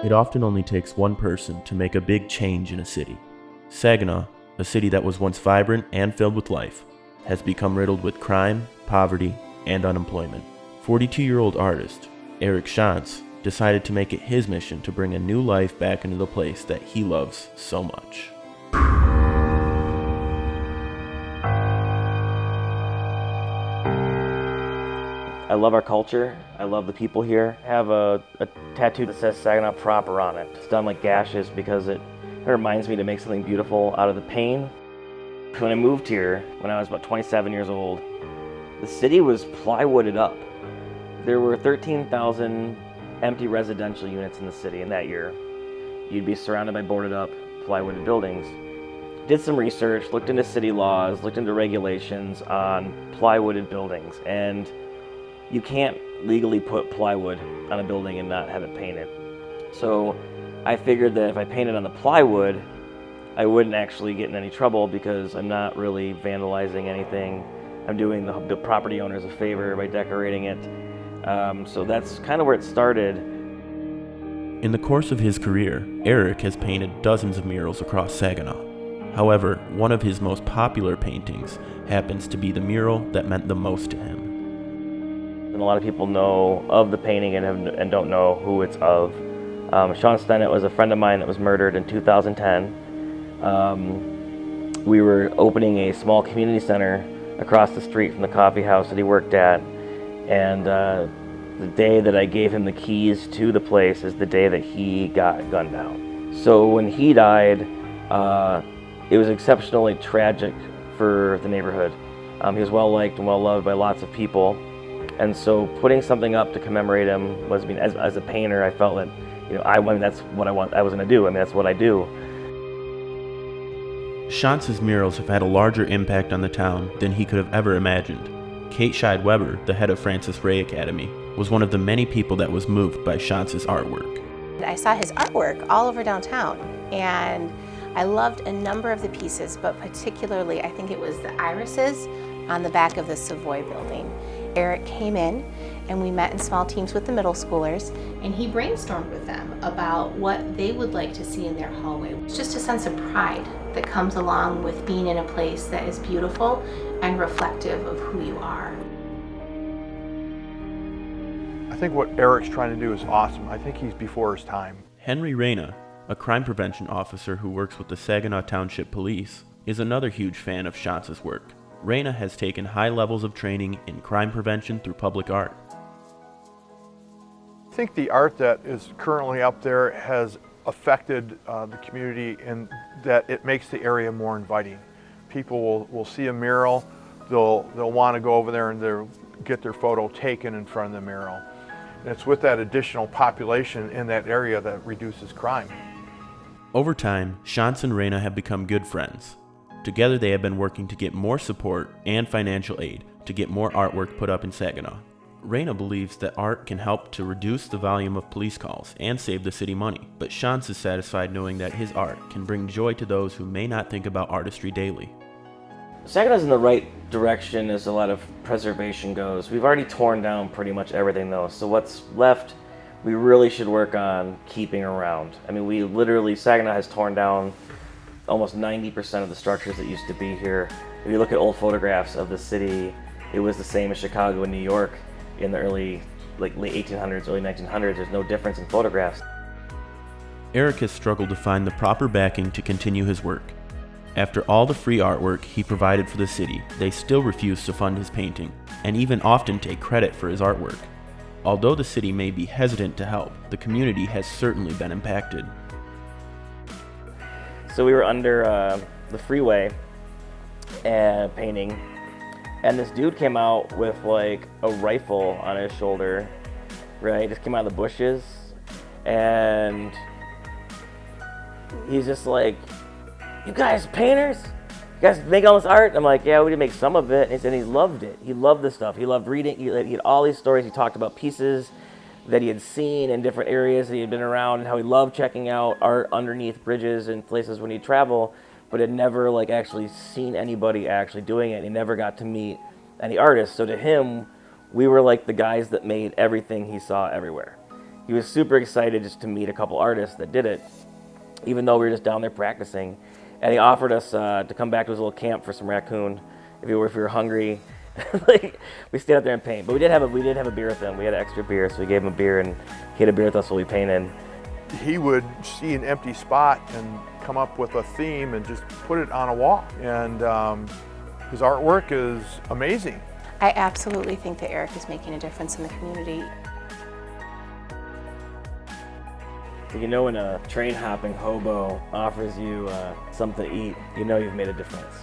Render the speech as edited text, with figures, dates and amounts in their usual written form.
It often only takes one person to make a big change in a city. Saginaw, a city that was once vibrant and filled with life, has become riddled with crime, poverty, and unemployment. 42-year-old artist Eric Shantz decided to make it his mission to bring a new life back into the place that he loves so much. I love our culture. I love the people here. I have a tattoo that says Saginaw proper on it. It's done like gashes because it reminds me to make something beautiful out of the pain. When I moved here, when I was about 27 years old, the city was plywooded up. There were 13,000 empty residential units in the city in that year. You'd be surrounded by boarded up, plywooded buildings. Did some research, looked into city laws, looked into regulations on plywooded buildings, and you can't legally put plywood on a building and not have it painted. So I figured that if I painted on the plywood, I wouldn't actually get in any trouble because I'm not really vandalizing anything. I'm doing the property owners a favor by decorating it. So that's kind of where it started. In the course of his career, Eric has painted dozens of murals across Saginaw. However, one of his most popular paintings happens to be the mural that meant the most to him. And a lot of people know of the painting and don't know who it's of. Sean Stennett was a friend of mine that was murdered in 2010. We were opening a small community center across the street from the coffee house that he worked at. And the day that I gave him the keys to the place is the day that he got gunned down. So when he died, it was exceptionally tragic for the neighborhood. He was well liked and well loved by lots of people. And so putting something up to commemorate him was, as a painter, I felt that, that's what I was going to do. That's what I do. Shantz's murals have had a larger impact on the town than he could have ever imagined. Kate Scheid-Weber, the head of Francis Ray Academy, was one of the many people that was moved by Shantz's artwork. I saw his artwork all over downtown, and I loved a number of the pieces, but particularly I think it was the irises on the back of the Savoy building. Eric came in and we met in small teams with the middle schoolers, and he brainstormed with them about what they would like to see in their hallway. It's just a sense of pride that comes along with being in a place that is beautiful and reflective of who you are. I think what Eric's trying to do is awesome. I think he's before his time. Henry Reyna, a crime prevention officer who works with the Saginaw Township Police, is another huge fan of Shantz's work. Reyna has taken high levels of training in crime prevention through public art. I think the art that is currently up there has affected the community in that it makes the area more inviting. People will see a mural, they'll want to go over there and they'll get their photo taken in front of the mural. And it's with that additional population in that area that reduces crime. Over time, Shantz and Reyna have become good friends. Together they have been working to get more support and financial aid to get more artwork put up in Saginaw. Reyna believes that art can help to reduce the volume of police calls and save the city money, but Shantz is satisfied knowing that his art can bring joy to those who may not think about artistry daily. Saginaw's in the right direction as a lot of preservation goes. We've already torn down pretty much everything though, so what's left we really should work on keeping around. Saginaw has torn down almost 90% of the structures that used to be here. If you look at old photographs of the city, it was the same as Chicago and New York in the late 1800s, early 1900s. There's no difference in photographs. Eric has struggled to find the proper backing to continue his work. After all the free artwork he provided for the city, they still refuse to fund his painting, and even often take credit for his artwork. Although the city may be hesitant to help, the community has certainly been impacted. So we were under the freeway and painting, and this dude came out with like a rifle on his shoulder, right? Just came out of the bushes, and he's just like, "You guys painters? You guys make all this art?" I'm like, "Yeah, we did make some of it." And he loved it. He loved this stuff. He loved reading. He had all these stories. He talked about pieces that he had seen in different areas that he had been around, and how he loved checking out art underneath bridges and places when he'd travel, but had never actually seen anybody actually doing it. He never got to meet any artists. So to him, we were like the guys that made everything he saw everywhere. He was super excited just to meet a couple artists that did it, even though we were just down there practicing. And he offered us to come back to his little camp for some raccoon if we were hungry. Like, we stayed out there and paint. But we did have a beer with him. We had an extra beer, so we gave him a beer, and he had a beer with us while we painted. He would see an empty spot and come up with a theme and just put it on a wall. And his artwork is amazing. I absolutely think that Eric is making a difference in the community. So you know, when a train hopping hobo offers you something to eat, you know you've made a difference.